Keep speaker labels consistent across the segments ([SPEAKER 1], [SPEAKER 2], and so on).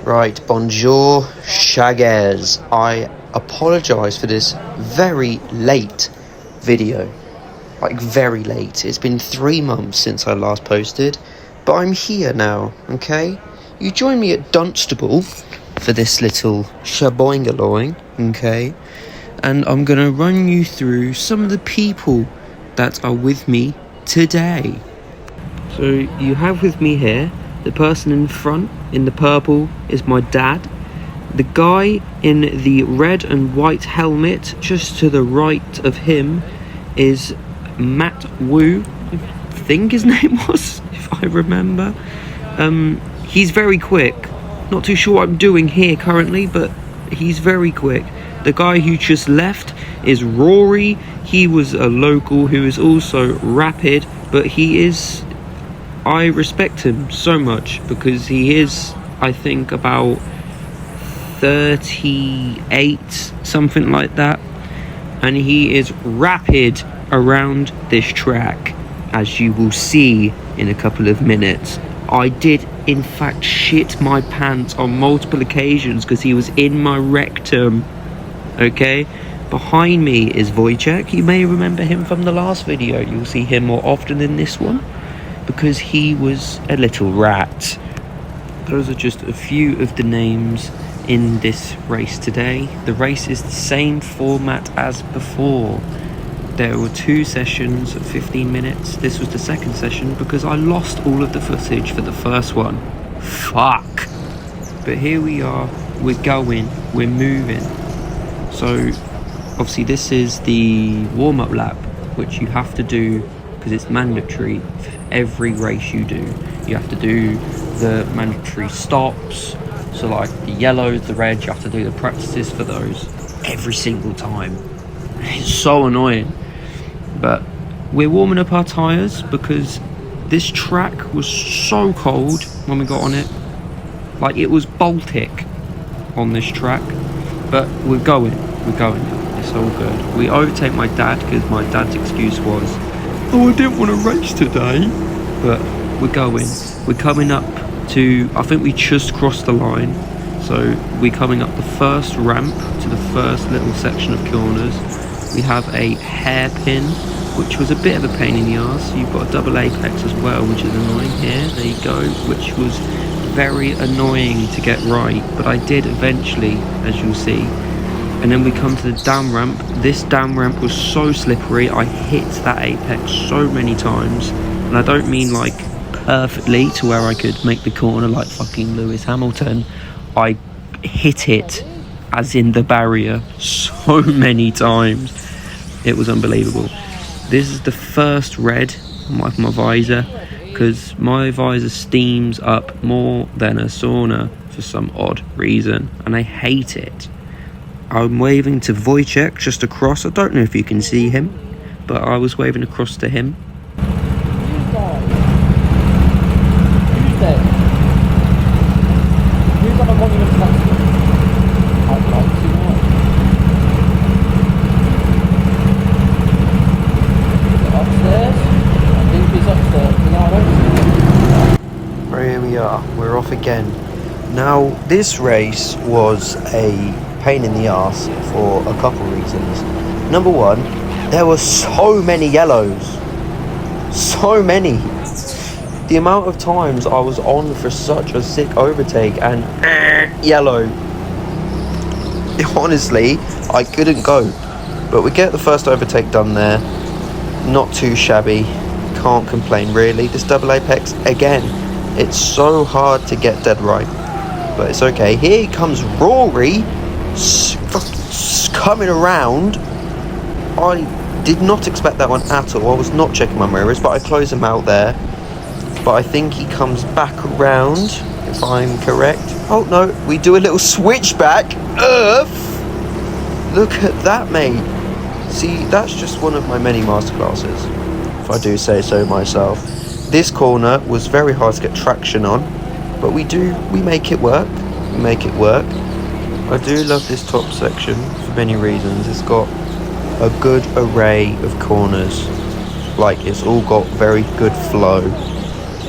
[SPEAKER 1] Right, bonjour, shaggers. I apologise for this very late video. Like, very late. It's been 3 months since I last posted, but I'm here now, okay? You join me at Dunstable for this little shaboingaloing, okay? And I'm gonna run you through some of the people that are with me today. So, you have with me here, the person in front, in the purple, is my dad. The guy in the red and white helmet, just to the right of him, is Matt Wu, I think his name was, if I remember. He's very quick. Not too sure what I'm doing here currently, but he's very quick. The guy who just left is Rory. He was a local who is also rapid, but I respect him so much because he is, I think, about 38, something like that. And he is rapid around this track, as you will see in a couple of minutes. I did, in fact, shit my pants on multiple occasions because he was in my rectum. Okay? Behind me is Wojciech. You may remember him from the last video. You'll see him more often in this one, because he was a little rat. Those are just a few of the names in this race today. The race is the same format as before. There were 2 sessions of 15 minutes. This was the second session because I lost all of the footage for the first one. Fuck. But here we are, we're going, we're moving. So obviously this is the warm-up lap, which you have to do because it's mandatory for every race you do. You have to do the mandatory stops, so like the yellows, the reds, you have to do the practices for those every single time. It's so annoying, but we're warming up our tyres because this track was so cold when we got on it. Like, it was Baltic on this track, but we're going now. It's all good. We overtake my dad because my dad's excuse was, oh, I didn't want to race today. But we're coming up to, I think we just crossed the line. So we're coming up the first ramp to the first little section of corners. We have a hairpin, which was a bit of a pain in the arse. You've got a double apex as well, which is annoying here. There you go, which was very annoying to get right. But I did eventually, as you'll see. And then we come to the down ramp. This down ramp was so slippery. I hit that apex so many times. And I don't mean like perfectly to where I could make the corner like fucking Lewis Hamilton. I hit it as in the barrier so many times. It was unbelievable. This is the first red on my visor because my visor steams up more than a sauna for some odd reason. And I hate it. I'm waving to Wojciech just across. I don't know if you can see him, but I was waving across to him. Here we are, we're off again. Now, this race was a pain in the arse for a couple reasons. Number one, there were so many yellows. So many. The amount of times I was on for such a sick overtake and yellow. Honestly, I couldn't go. But we get the first overtake done there. Not too shabby. Can't complain really. This double apex, again, it's so hard to get dead right. But it's okay. Here comes Rory coming around. I did not expect that one at all. I was not checking my mirrors, but I close him out there. But I think he comes back around, if I'm correct. Oh no, we do a little switchback. Look at that, mate. See, that's just one of my many masterclasses, if I do say so myself. This corner was very hard to get traction on, but we make it work. We make it work. I do love this top section for many reasons. It's got a good array of corners. Like, it's all got very good flow,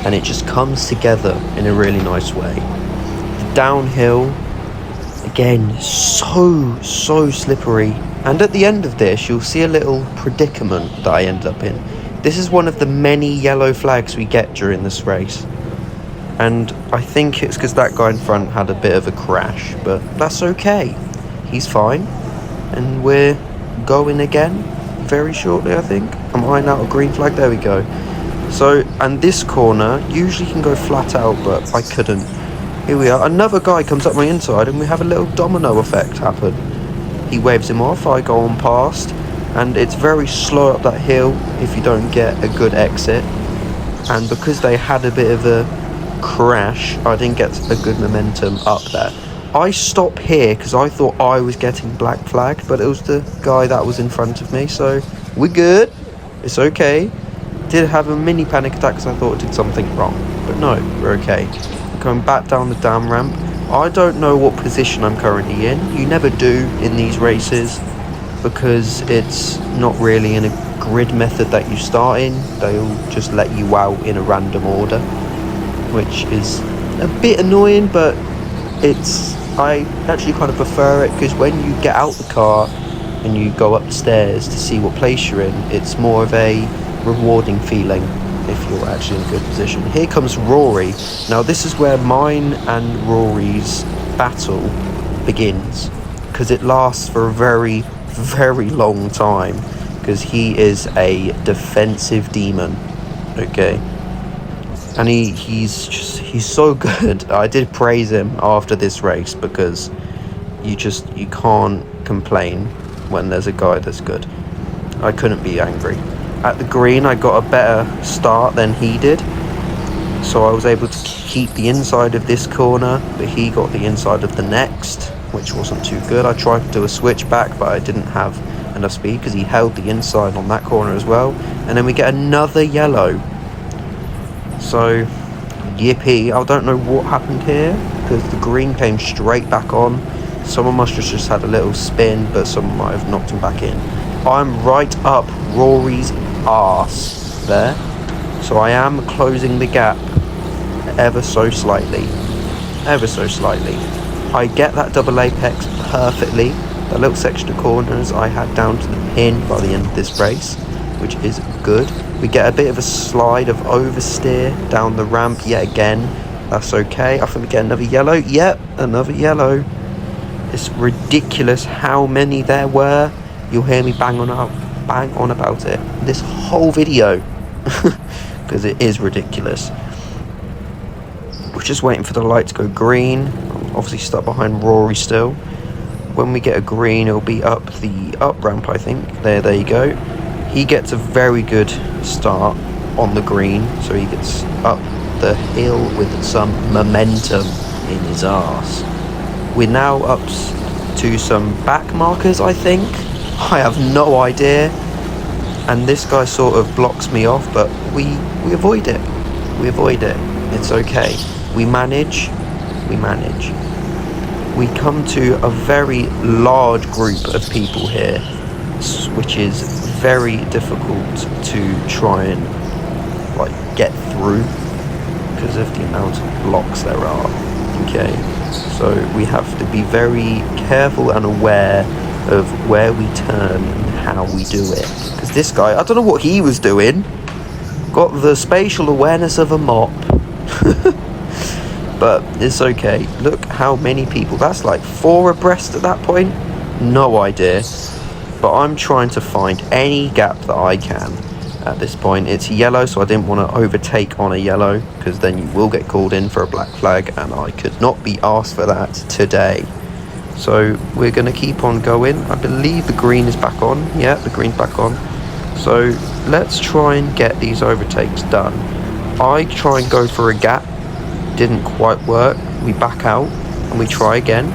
[SPEAKER 1] and it just comes together in a really nice way. The downhill. Again, so slippery. And at the end of this, you'll see a little predicament that I ended up in. This is one of the many yellow flags we get during this race. And I think it's because that guy in front had a bit of a crash, but that's okay. He's fine. And we're going again very shortly, I think. I'm eyeing out a green flag. There we go. So, and this corner usually can go flat out, but I couldn't. Here we are. Another guy comes up my inside, and we have a little domino effect happen. He waves him off. I go on past, and it's very slow up that hill if you don't get a good exit. And because they had a bit of a crash, I didn't get a good momentum up there. I stop here because I thought I was getting black flag, but it was the guy that was in front of me, so we're good. It's okay. Did have a mini panic attack because I thought I did something wrong, but no, we're okay. Going back down the down ramp. I don't know what position I'm currently in. You never do in these races because it's not really in a grid method that you start in. They'll just let you out in a random order, which is a bit annoying, but I actually kind of prefer it because when you get out the car and you go upstairs to see what place you're in, it's more of a rewarding feeling if you're actually in a good position. Here comes Rory. Now this is where mine and Rory's battle begins, because it lasts for a very, very long time, because he is a defensive demon. Okay. And he's so good. I did praise him after this race because you can't complain when there's a guy that's good. I couldn't be angry. At the green, I got a better start than he did, so I was able to keep the inside of this corner, but he got the inside of the next, which wasn't too good. I tried to do a switchback, but I didn't have enough speed because he held the inside on that corner as well. And then we get another yellow. So, yippee. I don't know what happened here, because the green came straight back on. Someone must have just had a little spin, but someone might have knocked him back in. I'm right up Rory's arse there. So I am closing the gap ever so slightly. Ever so slightly. I get that double apex perfectly. The little section of corners I had down to the pin by the end of this race, which is good. We get a bit of a slide of oversteer down the ramp yet again. That's okay. I think we get another yellow. Yep, another yellow. It's ridiculous how many there were. You'll hear me bang on about it this whole video because it is ridiculous. We're just waiting for the light to go green. I'm obviously stuck behind Rory still. When we get a green, it'll be up the up ramp, I think. There you go. He gets a very good start on the green, so he gets up the hill with some momentum in his arse. We're now up to some back markers, I think. I have no idea. And this guy sort of blocks me off, but we avoid it. We avoid it. It's okay. We manage. We come to a very large group of people here, which is very difficult to try and get through because of the amount of blocks there are. Okay, so we have to be very careful and aware of where we turn and how we do it, because this guy, I don't know what he was doing, got the spatial awareness of a mop. But it's okay. Look how many people, that's like 4 abreast at that point. No idea, but I'm trying to find any gap that I can at this point. It's yellow, so I didn't want to overtake on a yellow, because then you will get called in for a black flag, and I could not be asked for that today. So we're going to keep on going. I believe the green is back on. Yeah, the green's back on. So let's try and get these overtakes done. I try and go for a gap. Didn't quite work. We back out and we try again.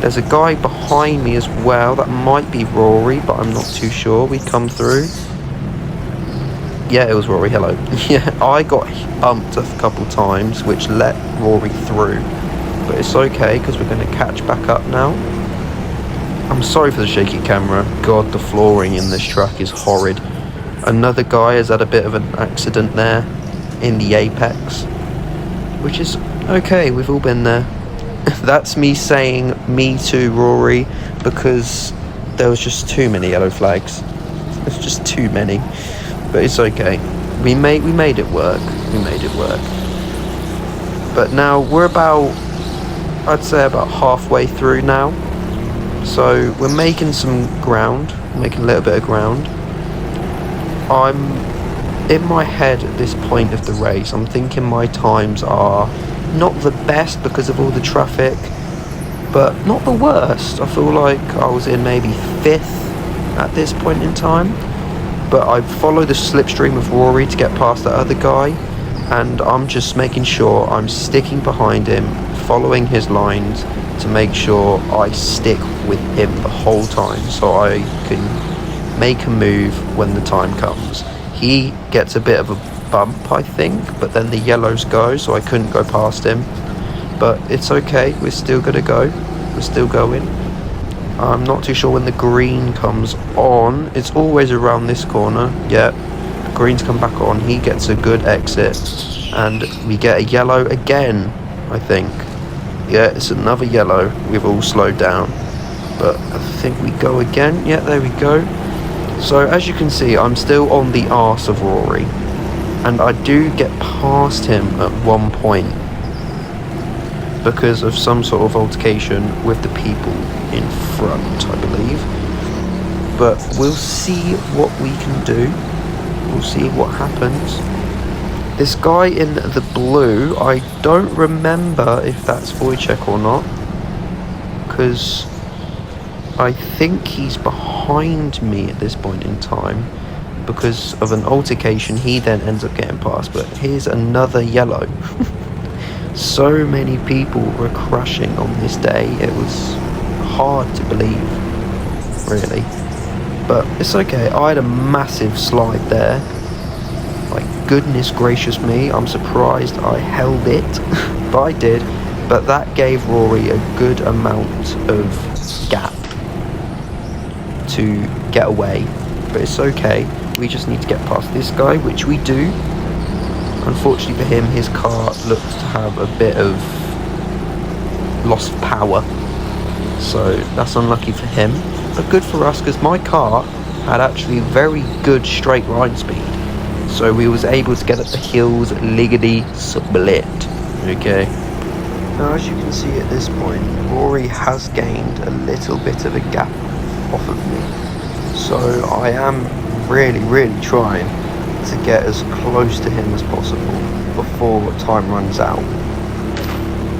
[SPEAKER 1] There's a guy behind me as well. That might be Rory, but I'm not too sure. We come through. Yeah, it was Rory. Hello. Yeah, I got bumped a couple times, which let Rory through. But it's okay, because we're going to catch back up now. I'm sorry for the shaky camera. God, the flooring in this track is horrid. Another guy has had a bit of an accident there in the apex, which is okay. We've all been there. That's me saying me too, Rory, because there was just too many yellow flags. There's just too many. But it's okay. We made it work. We made it work. But now we're I'd say about halfway through now. So we're making some ground, making a little bit of ground. I'm in my head at this point of the race. I'm thinking my times are not the best because of all the traffic, but not the worst. I feel like I was in maybe 5th at this point in time, but I followed the slipstream of Rory to get past that other guy, and I'm just making sure I'm sticking behind him, following his lines to make sure I stick with him the whole time so I can make a move when the time comes. He gets a bit of a bump, I think, but then the yellows go, so I couldn't go past him. But it's okay, we're still gonna go. We're still going. I'm not too sure when the green comes on. It's always around this corner. Yeah, the green's come back on. He gets a good exit, and we get a yellow again, I think. Yeah, it's another yellow. We've all slowed down, but I think we go again. Yeah, there we go. So as you can see, I'm still on the arse of Rory, and I do get past him at one point because of some sort of altercation with the people in front, I believe. But we'll see what we can do. We'll see what happens. This guy in the blue, I don't remember if that's Wojciech or not, because I think he's behind me at this point in time because of an altercation. He then ends up getting past, but here's another yellow. So many people were crashing on this day. It was hard to believe, really, but it's okay. I had a massive slide there. Like, goodness gracious me, I'm surprised I held it, but I did. But that gave Rory a good amount of gap to get away, but it's okay. We just need to get past this guy, which we do. Unfortunately for him, his car looks to have a bit of loss of power, so that's unlucky for him, but good for us because my car had actually very good straight line speed, so we was able to get up the hills legally split. Okay, now as you can see at this point, Rory has gained a little bit of a gap off of me, so I am really trying to get as close to him as possible before time runs out,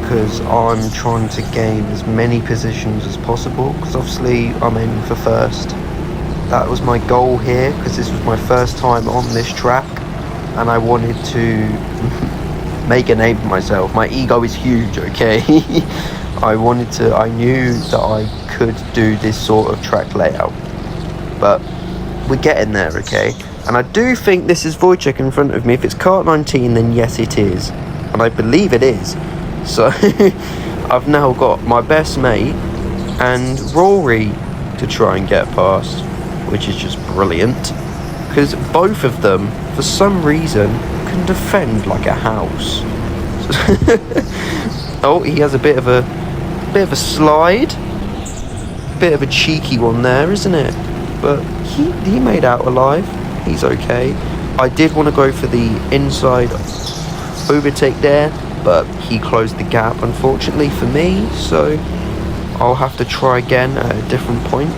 [SPEAKER 1] because I'm trying to gain as many positions as possible, because obviously I'm aiming for first. That was my goal here, because this was my first time on this track and I wanted to make a name for myself. My ego is huge, okay? I knew that I could do this sort of track layout, but we're getting there, okay? And I do think this is Wojciech in front of me. If it's kart 19, then yes it is, and I believe it is. So I've now got my best mate and Rory to try and get past, which is just brilliant, because both of them for some reason can defend like a house. Oh, he has a bit of a slide, bit of a cheeky one there, isn't it? But he made out alive. He's okay. I did want to go for the inside overtake there, but he closed the gap unfortunately for me, so I'll have to try again at a different point.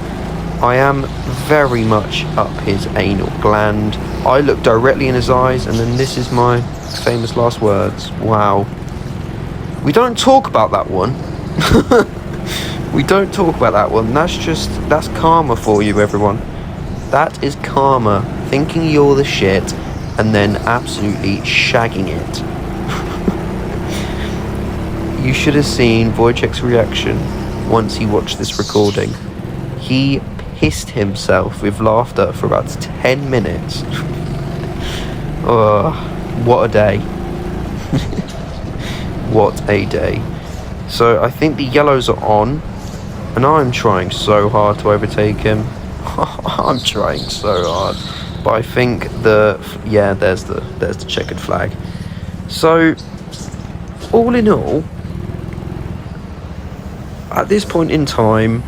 [SPEAKER 1] I am very much up his anal gland. I look directly in his eyes, and then this is my famous last words. Wow. We don't talk about that one. We don't talk about that one. That's karma for you, everyone. That is karma. Thinking you're the shit and then absolutely shagging it. You should have seen Wojciech's reaction once he watched this recording. He pissed himself with laughter for about 10 minutes. Oh, what a day. What a day. So I think the yellows are on, and I'm trying so hard to overtake him. I'm trying so hard, but I think there's the checkered flag. So all in all, at this point in time,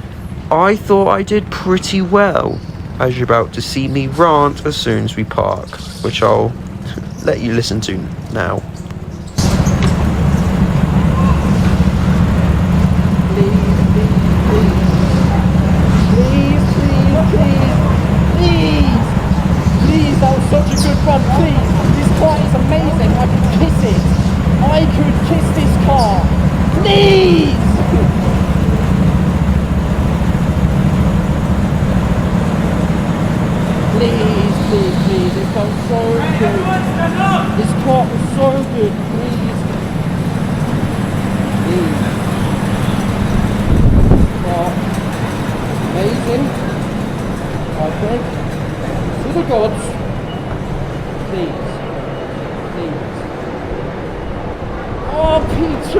[SPEAKER 1] I thought I did pretty well, as you're about to see me rant as soon as we park, which I'll let you listen to now.
[SPEAKER 2] Please, that was such a good run, please. This car is amazing, I could kiss it. I could kiss this car. Please! Please, it felt so good. This car was so good, please. Car, amazing. I beg to the gods, please. Oh, P2!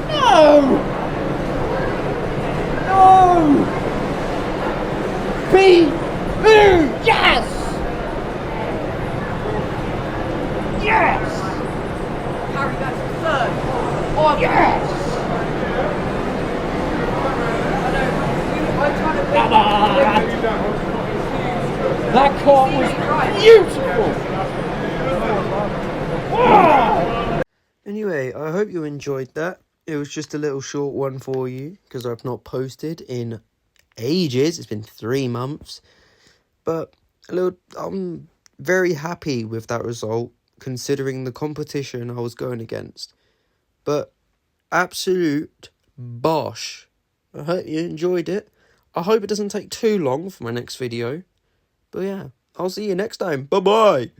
[SPEAKER 2] No! P2! Yes!
[SPEAKER 3] Harry, that's third.
[SPEAKER 2] Oh, yes! That car was beautiful! Wow!
[SPEAKER 1] Anyway, I hope you enjoyed that. It was just a little short one for you, because I've not posted in ages. It's been 3 months. But I'm very happy with that result, considering the competition I was going against. But absolute bosh. I hope you enjoyed it. I hope it doesn't take too long for my next video. But yeah, I'll see you next time. Bye-bye.